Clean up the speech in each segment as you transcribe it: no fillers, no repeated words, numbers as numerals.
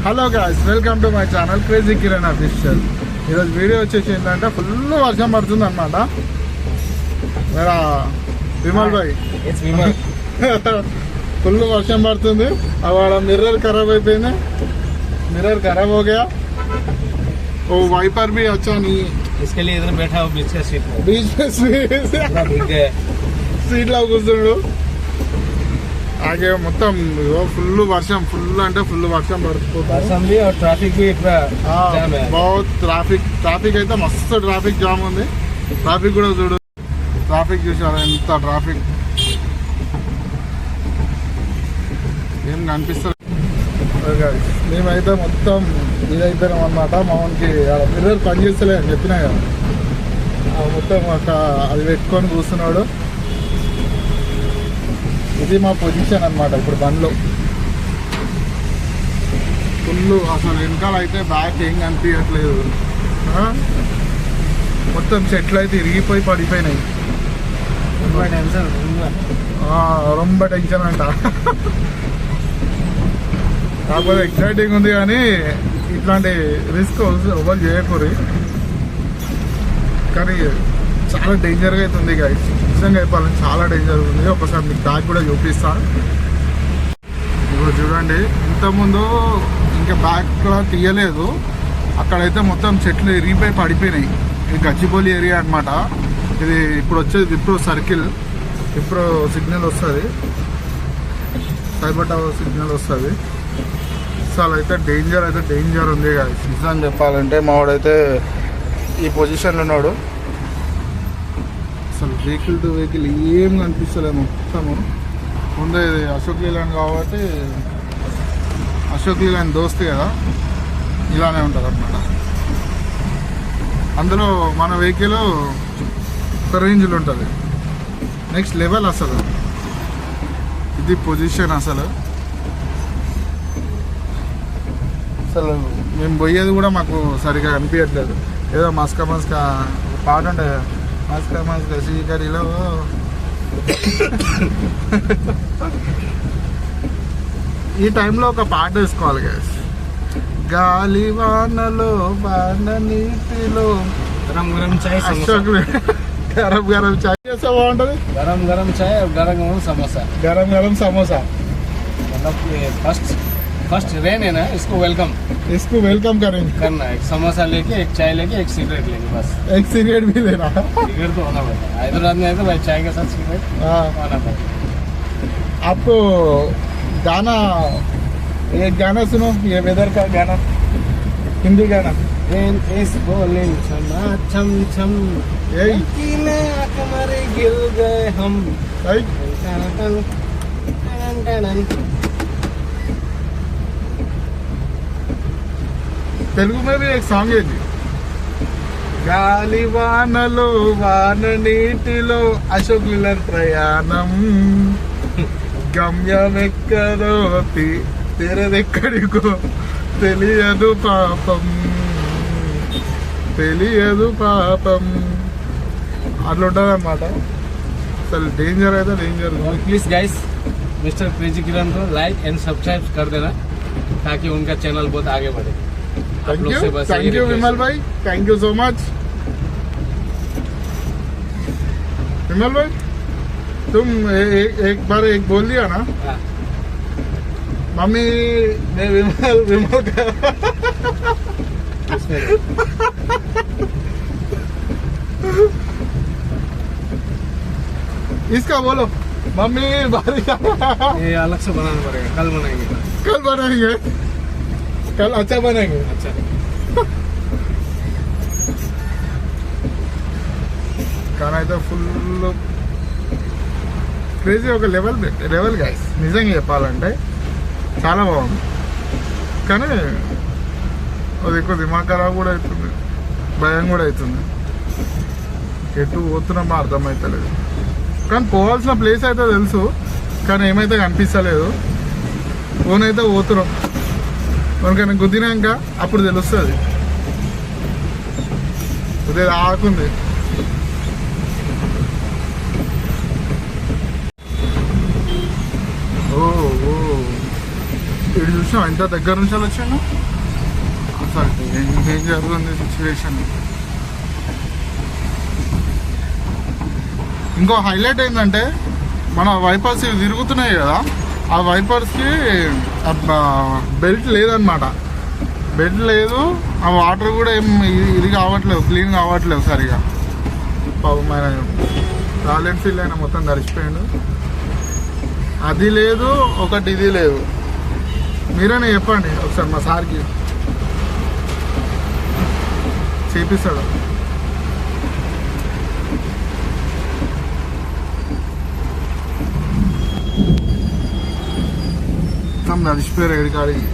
Hello guys, welcome to my channel crazy Kiran official. ఈరోజు video వచ్చేసి ఏంటంటే ఫుల్ వర్షం పడుతుంది అనమాట. మేరా విమల్ భాయ్ ఫుల్ వర్షం పడుతుంది. అవాడ మిర్రర్ ఖరాబ్ అయిపోయింది. मिरर खराब हो गया. वो वाइपर भी अच्छा नहीं है. इसके लिए इधर बैठा हो बीच में सीट ला కూర్చున్నాడు. आगे మొత్తం ఫుల్ వర్షం, ఫుల్ అంటే ఫుల్ వర్షం పడుతుంది. ట్రాఫిక్ बहुत ట్రాఫిక్ అయితే మస్తు ట్రాఫిక్ జామ్ ఉంది. ట్రాఫిక్ కూడా చూడు, ట్రాఫిక్ చూసారా ఎంత ట్రాఫిక్, ఏం కనిపిస్తుంది. మేమైతే మొత్తం ఇదైపోయినాం అనమాట. మామూలుకి మిర్రర్ పనిచేస్తలే అని చెప్పినా కదా, మొత్తం అది పెట్టుకొని కూర్చున్నాడు. ఇది మా పొజిషన్ అనమాట ఇప్పుడు బండ్లో. ఫుల్ అసలు వెనకాల అయితే బ్యాక్ ఏం కనిపించట్లేదు. మొత్తం చెట్లు అయితే ఇరిగిపోయి పడిపోయినాయి. రొంబ టెన్షన్ అంట. కాకపోతే ఎక్సైటింగ్ ఉంది, కానీ ఇట్లాంటి రిస్క్ ఎవరు చేయకూరి. కానీ చాలా డేంజర్గా అయితే ఉంది గైస్, నిజంగా చెప్పాలని చాలా డేంజర్ ఉంది. ఒకసారి మీకు బ్యాగ్ కూడా చూపిస్తాను. ఇప్పుడు చూడండి, ఇంతకుముందు ఇంకా బ్యాగ్ కూడా తీయలేదు. అక్కడైతే మొత్తం చెట్లు ఇరిగిపోయి పడిపోయినాయి. ఇది గచ్చిబౌలి ఏరియా అనమాట. ఇది ఇప్పుడు వచ్చేది విప్రో సర్కిల్. విప్రో సిగ్నల్ వస్తుంది, సైబర్ టవర్ సిగ్నల్ వస్తుంది. అసలు అయితే డేంజర్ ఉంది కదా నిజం చెప్పాలంటే. మావాడైతే ఈ పొజిషన్లో ఉన్నాడు. అసలు వెహికల్ టు వెహికల్ ఏం కనిపిస్తలేదు మొత్తము. ముందే ఇది అశోక్ లీలాండ్ కాబట్టి, అశోక్ లీలాండ్ దోస్తు కదా, ఇలానే ఉంటుంది అనమాట. అందులో మన వెహికల్ ఒక రేంజ్లో ఉంటుంది, నెక్స్ట్ లెవెల్. అసలు ఇది పొజిషన్. అసలు మేము పోయేది కూడా మాకు సరిగా అనిపించట్లేదు. ఏదో మస్కా పాట ఉంటే మస్కా శ్రీకరిలో ఈ టైంలో ఒక పాట వేసుకోవాలి గైస్. గాలి వానలో వాన నీటిలో गरम गरम चाय గరం చాయ్ చేస్తే బాగుంటుంది. गरम चाय और गरम समोसा. गरम समोसा मतलब फर्स्ट रेन है ना, इसको वेलकम करेंगे. करना. एक समोसा लेके, एक चाय लेके, एक सिगरेट लेके, बस. एक सिगरेट भी लेना. सिगरेट तो होना पड़ता है. हैदराबाद में है तो भाई चाय के साथ सिगरेट होना पड़ता है. आपको गाना, एक गाना सुनो, ये वेदर का गाना, हिंदी गाना. रेन इज फॉलिंग छम छम, कीले हमारे गिर गए हम. तेलुगु में भी एक सॉन्ग है जी. గాలి వానలో వాన నీటిలో అశోక్ లీలాండ్ ప్రయాణం, గమ్యమెక్కడో తెరదెక్కడికో తెలియదు పాపం అట్లా ఉంటుంది అన్నమాట. అసలు డేంజర్ అయితే danger. Please guys, mister crazy Kiran को लाइक एंड सब्सक्राइब कर देना ताकि उनका चैनल बहुत आगे बढ़े. थैंक यू विमल भाई, थैंक यू सो मच. विमल भाई, तुम एक बार बोल दिया ना, मम्मी ने विमल का इसका बोलो, मम्मी बारिश. ये अलग से बनाना पड़ेगा, कल बनाएंगे. कल अच्छा बनेंगे. अच्छा కానీ అయితే ఫుల్ క్రేజీ, ఒక లెవెల్ గైస్. నిజంగా చెప్పాలంటే చాలా బాగుంది. కానీ అది ఎక్కువ దిమాగ్ ఖరాబ్ కూడా అవుతుంది, భయం కూడా అవుతుంది. ఎటు పోతున్నామో అర్థమవుతలేదు. కానీ పోవాల్సిన ప్లేస్ అయితే తెలుసు, కానీ ఏమైతే కనిపిస్తలేదు. ఫోన్ అయితే పోతున్నాం, మనకైనా గుద్దినాక అప్పుడు తెలుస్తుంది. ఉదయం ఆకుంది. ఇటు చూసినా ఎంత దగ్గర నుంచి వచ్చాను అసలు ఏం జరుగుతుంది సిచ్యువేషన్. ఇంకో హైలైట్ ఏంటంటే మన వైపర్స్ ఇవి తిరుగుతున్నాయి కదా, ఆ వైపర్స్కి బెల్ట్ లేదనమాట. బెల్ట్ లేదు, ఆ వాటర్ కూడా ఏం ఇది కావట్లేదు, క్లీన్ కావట్లేదు సరిగా. పాపం ఆయన రాయల్ ఎన్ఫీల్డ్ అయినా మొత్తం తడిచిపోయాడు. అది లేదు, ఒకటి ఇది లేదు. మీరైనా చెప్పండి ఒకసారి మా సార్కి, చేపిస్తాడు. మొత్తం నడిచిపోయారు ఎడికాడికి.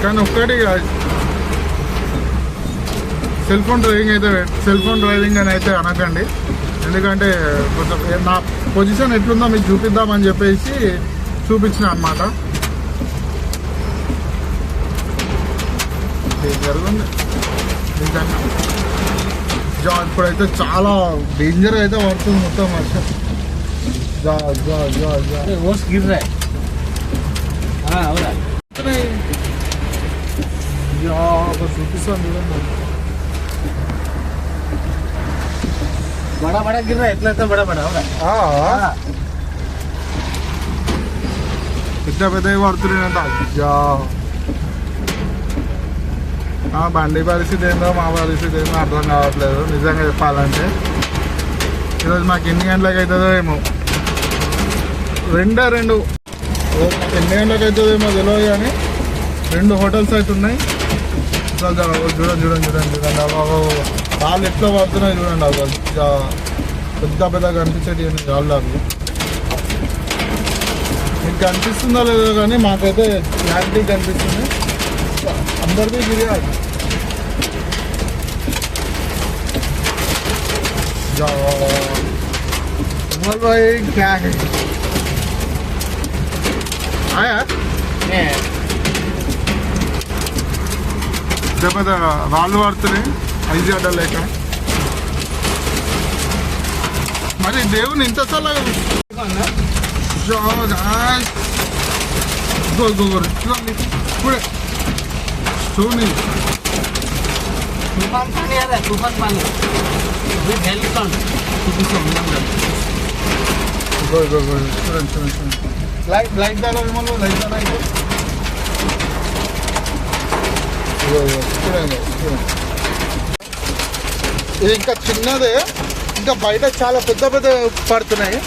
కానీ ఒక్కటి సెల్ ఫోన్ డ్రైవింగ్ అని అయితే అనకండి. ఎందుకంటే కొంచెం నా పొజిషన్ ఎట్లుందో మీకు చూపిద్దామని చెప్పేసి చూపించిన అనమాట. జరుగుతుంది నిజంగా. ఇప్పుడైతే చాలా డేంజర్ అయితే పడుతుంది మొత్తం వర్షం. చూపిస్తాను చూడండి. बड़ा बड़ा गिर रहा है, इतना इतना बड़ा बड़ा हो रहा है। పెద్ద పెద్దవి పడుతున్నాయంట. బండి పరిస్థితి ఏందో మా పరిస్థితి ఏందో అర్థం కావట్లేదు నిజంగా చెప్పాలంటే. ఈరోజు మాకు ఎన్ని గంటలకు అవుతుందో ఏమో, ఎన్ని గంటలకు అవుతుందో ఏమో తెలియదు, కానీ 2 హోటల్స్ అయితే ఉన్నాయి. చూడండి వాళ్ళు ఎట్లా పడుతున్నాయి చూడండి. అసలు పెద్ద పెద్ద కనిపించేటి వాళ్ళు మీకు కనిపిస్తుందో లేదో కానీ మాకైతే క్లారిటీ కనిపిస్తుంది. అందరికీ గిరియాలి. भाई क्या है आया जब రాళ్ళు పడుతున్నాయి ఐజీ అడ్డ లేక. మరి దేవుని ఇంతసార్లు చూడండి. तूफान पानी आ रहा है, तूफान पानी చూడండి. లైట్ దాలో ఏమో లైట్ దాలో అయితే చూడండి. ఇది ఇంకా చిన్నదే, ఇంకా బయట చాలా పెద్ద పెద్ద పడుతున్నాయి.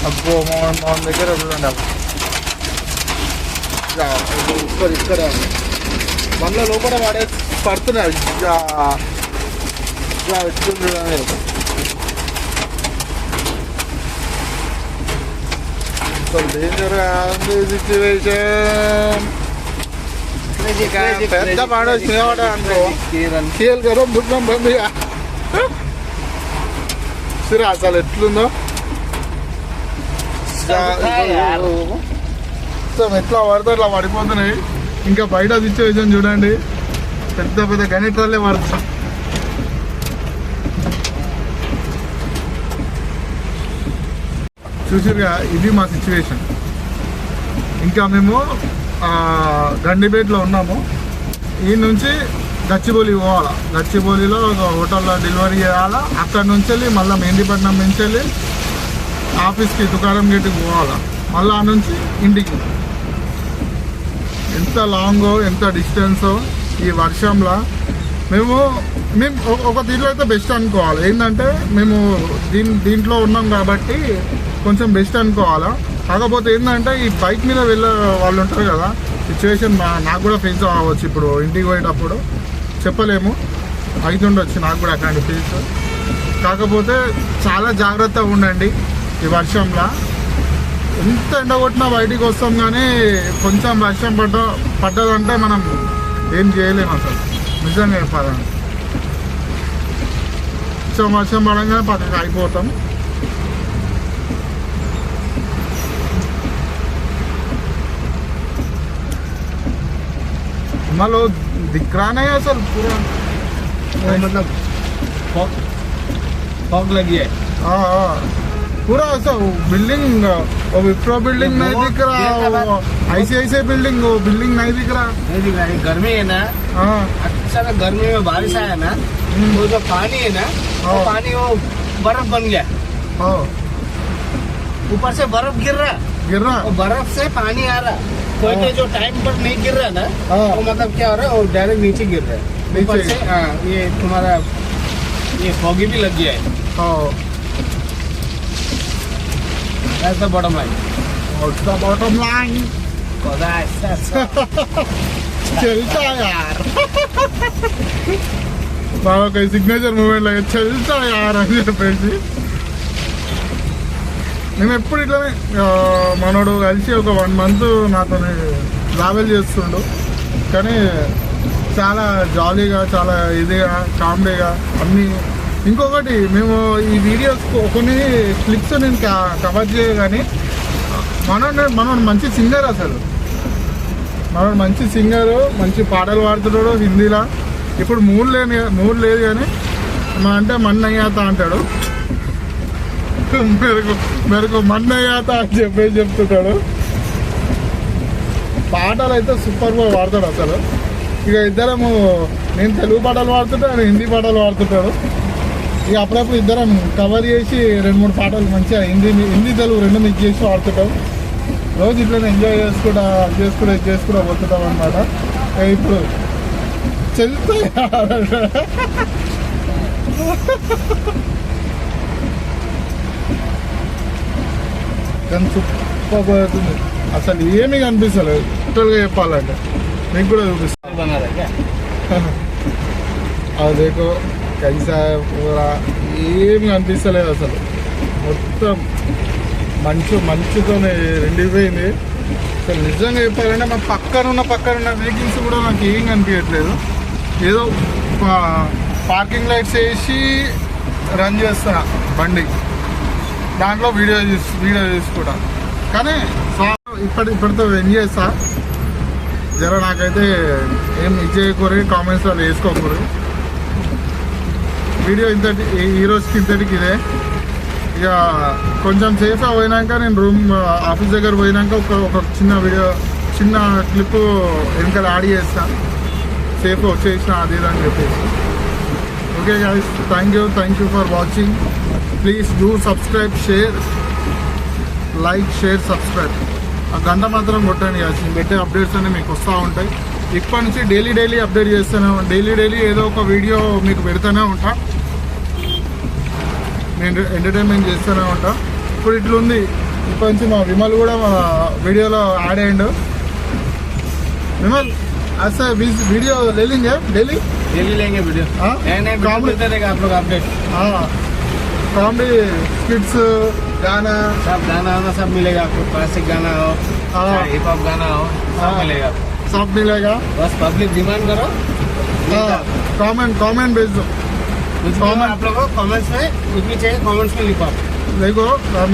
అబ్బో మా దగ్గర చూడండి. ఇక్కడ మళ్ళీ లోపల వాడే పడుతున్నాయి. Danger situation. పెద్ద పాడ खेल करो बुद्धम बंद సిరా అసలు ఎట్లుందో ఎట్లా పడితే అట్లా పడిపోతున్నాయి. ఇంకా బయట సిచ్యువేషన్ చూడండి, పెద్ద పెద్ద గణితాలే పడుతున్నాం. చూసిరుగా ఇది మా సిచ్యువేషన్. ఇంకా మేము గండిపేటలో ఉన్నాము. ఈ నుంచి గచ్చిబౌలి పోవాలా. గచ్చిబౌలిలో ఒక హోటల్లో డెలివరీ చేయాలా. అక్కడ నుంచి వెళ్ళి మళ్ళీ మెహందీపట్నం నుంచి వెళ్ళి ఆఫీస్కి తుకారం గేట్కి పోవాలా. మళ్ళీ ఆ నుంచి ఇంటికి. ఎంత లాంగో ఎంత డిస్టెన్సో ఈ వర్షంలో. మేము ఒక దీంట్లో అయితే బెస్ట్ అనుకోవాలి. ఏంటంటే మేము దీంట్లో ఉన్నాం కాబట్టి కొంచెం బెస్ట్ అనుకోవాలా. కాకపోతే ఏంటంటే ఈ బైక్ మీద వెళ్ళే వాళ్ళు ఉంటారు కదా, సిచ్యువేషన్ నాకు కూడా ఫేస్ అవ్వచ్చు. ఇప్పుడు ఇంటికి పోయేటప్పుడు చెప్పలేము, అవుతుండొచ్చు నాకు కూడా అట్లాంటి ఫేస్. కాకపోతే చాలా జాగ్రత్తగా ఉండండి ఈ వర్షంలో. ఎంత ఎండ కొట్టినా బయటికి వస్తాం, కానీ కొంచెం వర్షం పడ్డదంటే మనం ఏం చేయలేము అసలు నిజంగా చెప్పాలని. కొంచెం వర్షం పడంగానే పక్కకి అయిపోతాం. हिमाल वो दिख रहा नहीं असल पूरा वो मतलब फॉग लगी है। हाँ हाँ पूरा ऐसा बिल्डिंग वो विप्रो बिल्डिंग नहीं दिख रहा, वो ऐसे बिल्डिंग वो बिल्डिंग नहीं दिख रहा। नहीं दिख रहा है, गर्मी है ना। हाँ अच्छा ना, गर्मी में बारिश आया ना, वो जो पानी है ना, वो हाँ। पानी वो बर्फ बन गया, हाँ ऊपर से बर्फ गिर रहा, गिर रहा। और बर्फ से पानी आ रहा। कोई हाँ। जो टाइम पर नहीं गिर रहा ना, हाँ। वो मतलब क्या हो रहा है, वो डायरेक्ट नीचे गिर रहा है ऊपर नीचे। से। हाँ, ये तुम्हारा ये फॉगी भी लग गया है। हाँ ऐसा बॉटम लाइन उसका बॉटम लाइन ऐसा चलता यार బాగా ఒక సిగ్నేచర్ మూమెంట్ లాగా చల్తా యార్ అని చెప్పేసి నేను ఎప్పుడు ఇట్లానే మనోడు కలిసి ఒక 1 month నాతో ట్రావెల్ చేస్తుండు, కానీ చాలా జాలీగా చాలా ఇదిగా కామెడీగా అన్నీ. ఇంకొకటి మేము ఈ వీడియోస్ కొన్ని క్లిప్స్ నేను కవర్ చేయగానే మనోడు మంచి సింగర్, అసలు మనోడు మంచి సింగరు, మంచి పాటలు పాడుతున్నాడు హిందీలో. ఇప్పుడు మూడు లేదు కానీ అంటే మన్నయ్యాత అంటాడు, మెరకు మన్నయ్యాత అని చెప్పేసి చెప్తుంటాడు. పాటలు అయితే సూపర్గా పాడతాడు అసలు. ఇక ఇద్దరము, నేను తెలుగు పాటలు పాడుతుంటా, ఆయన హిందీ పాటలు పాడుతుంటాడు. ఇక అప్పుడప్పుడు ఇద్దరం కవర్ చేసి 2-3 పాటలు మంచిగా హిందీ తెలుగు 2 మిక్స్ చేసి పాడుతుంటాం. రోజు ఇట్లా ఎంజాయ్ చేసుకుంటా పోతుంటాం అనమాట. ఇప్పుడు చల్తా కానీ సూపర్ అవుతుంది అసలు, ఏమీ కనిపిస్తలేదు టోటల్గా చెప్పాలంటే. మీకు కూడా చూపిస్తాను. बना रहा क्या? అదేకో కైసా పూరా ఏమి కనిపిస్తలేదు అసలు. మొత్తం మంచుతో నిండిపోయింది. అసలు నిజంగా చెప్పాలంటే మా పక్కనున్న వెహికల్స్ కూడా నాకు ఏం కనిపించట్లేదు. ఏదో పార్కింగ్ లైట్స్ వేసి రన్ చేస్తున్నా బండి, దాంట్లో వీడియో తీసుకుంటా. కానీ ఇప్పటితో ఎంజాయ్ చేస్తా. జర నాకైతే ఏం ఇచ్చేయకూరి, కామెంట్స్లో వేసుకోకూరి. వీడియో ఈరోజుకి ఇంతటికి ఇదే. ఇక కొంచెం సేఫ్గా పోయినాక నేను ఆఫీస్ దగ్గర పోయినాక ఒక చిన్న క్లిప్ వెనకాల యాడ్ చేస్తాను, సేఫ్ వచ్చేసిన అది అని చెప్పేసి. Okay guys, thank you for watching. Please do subscribe, share, like, share, subscribe. ఆ గంట మాత్రం కొట్టండి guys. నేను పెట్టే అప్డేట్స్ అన్నీ మీకు వస్తూ ఉంటాయి. ఇప్పటి నుంచి డైలీ అప్డేట్ చేస్తూనే డైలీ ఏదో ఒక వీడియో మీకు పెడుతూనే ఉంటా. నేను ఎంటర్టైన్మెంట్ చేస్తూనే ఉంటా. ఇప్పుడు ఇట్లుంది, ఇప్పటి నుంచి మా విమల్ కూడా మా వీడియోలో యాడ్ అయ్యిండు. విమల్ అసలు వీడిयो ले लेंगे डेली लेंगे वीडियो। हाँ? नए कॉमेडी मिलते रहेगा आप लोग अपडेट। కామెడీ స్కిట్స్, గానా, सब गाना वाना सब मिलेगा आपको, क्लासिक गाना हो, हाँ। हिप हॉप गाना हो, सब हाँ। मिलेगा। सब मिलेगा. बस पब्लिक डिमांड करो, कमेंट भेज दो. कुछ भी Comment- आप लोगों को कमेंट्स में कुछ भी चाहिए कमेंट्स में लिखो आप। లేకో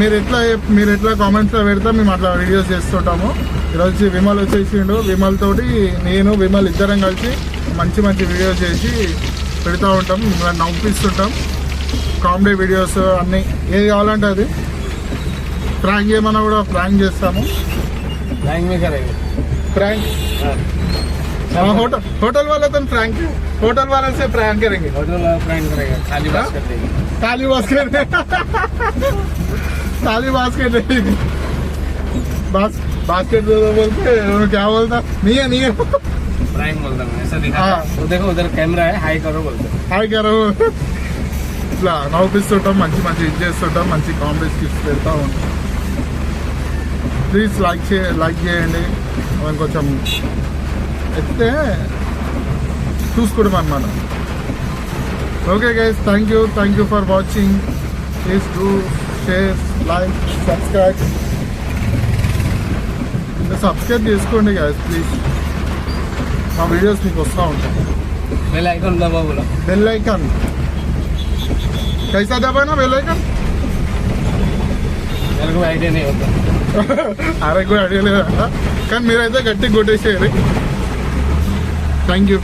మీరు ఎట్లా కామెంట్స్లో పెడతా మేము అట్లా వీడియోస్ చేస్తుంటాము. ఈరోజు విమల్ వచ్చేసిండు. విమల్ తోటి విమల్ ఇద్దరం కలిసి మంచి వీడియోస్ చేసి పెడతా ఉంటాం, మిమ్మల్ని నవ్విస్తుంటాం. కామెడీ వీడియోస్ అన్నీ ఏది కావాలంటే అది. ప్రాంక్ చేయమన్నా కూడా ప్రాంక్ చేస్తాము. लाइन में करेंगे। ప్రాంక్ हाँ। होटल वाला तो होटल वाले से प्रैंक करेंगे. होटल वाला प्रैंक करेगा, खाली बात हाँ? कर देंगे। ताली बास्केट देंगे. बास्केट दे दो बोलते उन्होंने क्या बोलता नहीं है प्रैंक बोलता हूँ, ऐसा दिखा। हाँ। तो देखो उधर कैमरा है, हाई करो बोलते हैं। హాయ్ గారు. ఇట్లా నవ్విస్తుంటాం, మంచి ఇది చేస్తుంటాం, మంచి కామెడీ స్కిట్స్ పెడతా ఉంటాం. ప్లీజ్ లైక్ చేయండి. మనం కొంచెం ఎత్తే చూసుకోవడం అన్నమాట. Okay guys, thank you for watching. Please do share, like, subscribe చేసుకోండి గైస్ ప్లీజ్. మా వీడియోస్ మీకు వస్తూ ఉంటాయి. बेल आइकन दबा बोला। बेल आइकन कैसा दबाना बेल आइकन? मेरे को आइडिया नहीं होता। అరే కూడా ఐడియా లేదా, కానీ మీరైతే గట్టిగా కొట్టేసేయాలి. Thank you.